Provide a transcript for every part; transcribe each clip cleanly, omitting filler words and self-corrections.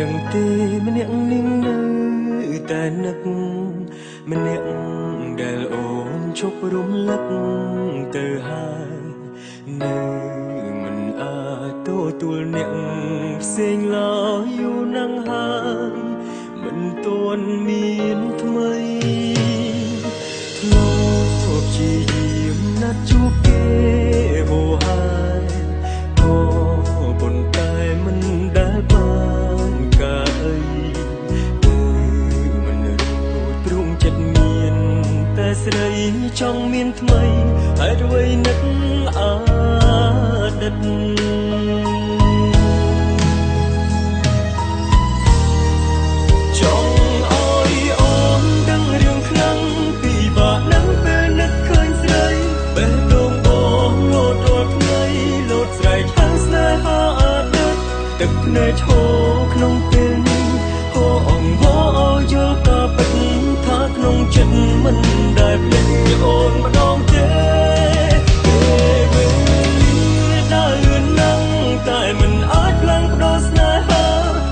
ដឹងទេម្នាក់នាងនៅតែនឹកម្នាក់ដែលអូនជប់រំលឹកទៅហើយនៅមិនអាចទទួលអ្នកផ្សេងឡើយយូរណាស់ហើយមិនទាន់មានថ្មីធ្លាប់ជាយាមណាត់ជួបគេហូរហើយក៏ប៉ុន្តែមិនដែលបានកើតអីគឺមិនរួចទ្រង់ចិត្តមានតែស្រីចង់មានថ្មីហើយអ្វីនឹកអតីតចង់ឲ្យអូនដឹងរឿងខ្លាំងពីបាក់នឹងពេលនឹកឃើញស្រីបេះដូងបងលោតរាល់ថ្ងៃលោតស្រែកហៅស្នេហាអតីតទឹកភ្នែកឈរក្នុងពេលនេះហូរអង្វរឲ្យយល់ការពិតថាក្នុងចិត្តមិនដែលភ្លេចអូនម្ដងទេតែមិនអាចផ្លាំងបដោស្នេហា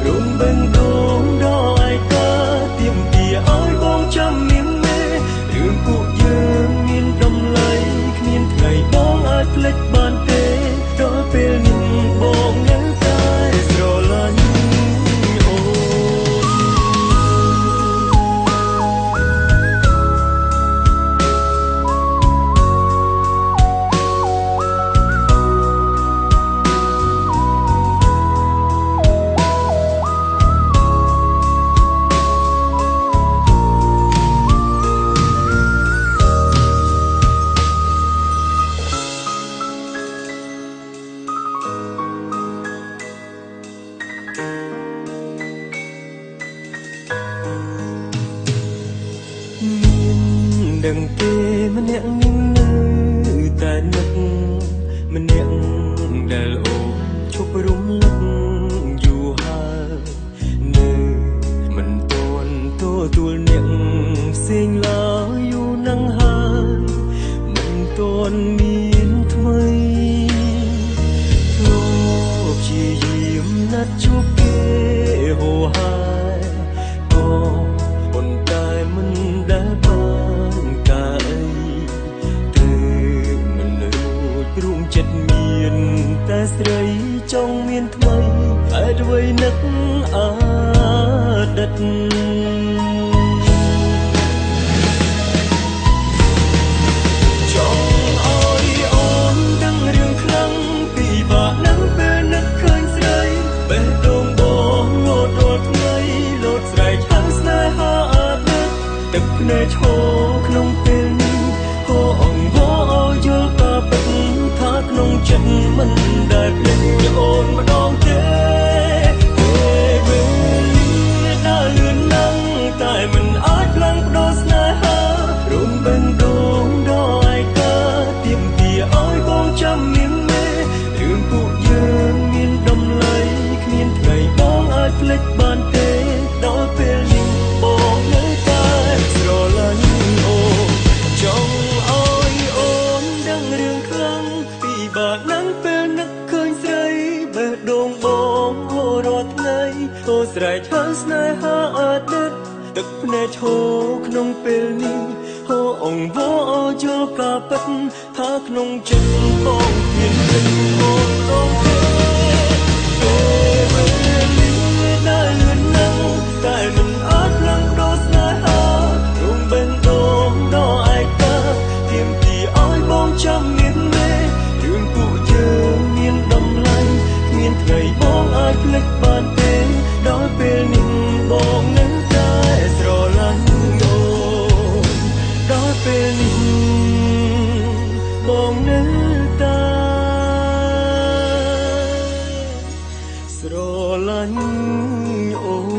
រំបេងដូងដល់ឯកាទៀមទាឲ្យបងចាំមានមេរឿងពួកយើងមានតម្លៃគ្មានថ្ងៃបងអាចភ្លេចបានទេដល់ពេលនេះបងនៅតែស្រឡាញ់អូនដឹងទេម្នាក់នាងនៅតែនឹកម្នាក់ដែលអូនជប់រំលឹកយូរហើយនៅមិនទាន់ទទួលអ្នកផ្សេងឡើយយូរណាស់ហើយមិនទាន់មានថ្មីធ្លាប់ជាយាមណាត់ជួបគេហូរហើយក៏ប៉ុន្តែមិនដែលចិត្តមានតែស្រីចង់មានថ្មីតែអ្វីនឹកអតីតចង់ឲ្យអូនដឹងរឿងខ្លាំងពីបាក់នឹងពេលនឹកឃើញស្រីបេះដូងបងលោតរាល់ថ្ងៃលោតស្រែកហៅស្នេហាអតីតទឹកភ្នែកឈរក្នុងពេលនេះហូរអង្វរឲ្យយល់ការពិតថាក្នុងចិត្តមិនដែលភ្លេចអូនម្ដងទេពេលវេលាដើរលឿនណាស់តែមិនអាចផ្លាំងបដោស្នេហារំបេងដូងដល់ឯកាទៀមទាឲ្យបងចាំមានមេរឿងពួកយើងមានតម្លៃគ្មានថ្ងៃបងអាចភ្លេចបានទេដល់ពេលនេះបងនៅតែស្រឡាញ់អូនចង់ឲ្យអូនដឹងរឿងខ្លាំងពីបាក់នឹងពេលនឹកឃើញស្រីបេះដូងបងហូររាល់ថ្ងៃហូរស្រែកហៅស្នេហាអតីតទឹកភ្នែកឈរក្នុងពេលនេះហូរអង្វរឲ្យយល់ការពិតថាក្នុងចិត្តបងមានទឹកអូនដល់ទេពេលវេលាដើរលឿនណាស់តែមិនអាចផ្លាំងបដោស្នេហារំបេងដូងដល់ឯកាទៀមទាឲ្យបងចាំមានមេរឿងពួកយើងមានតម្លៃគ្មានថ្ងៃបងអាចភ្លេចបានទេដល់ពេលនេះបងនៅតែស្រឡាញ់អូនដល់ពេលនេះបងនៅតែស្រឡាញ់អូន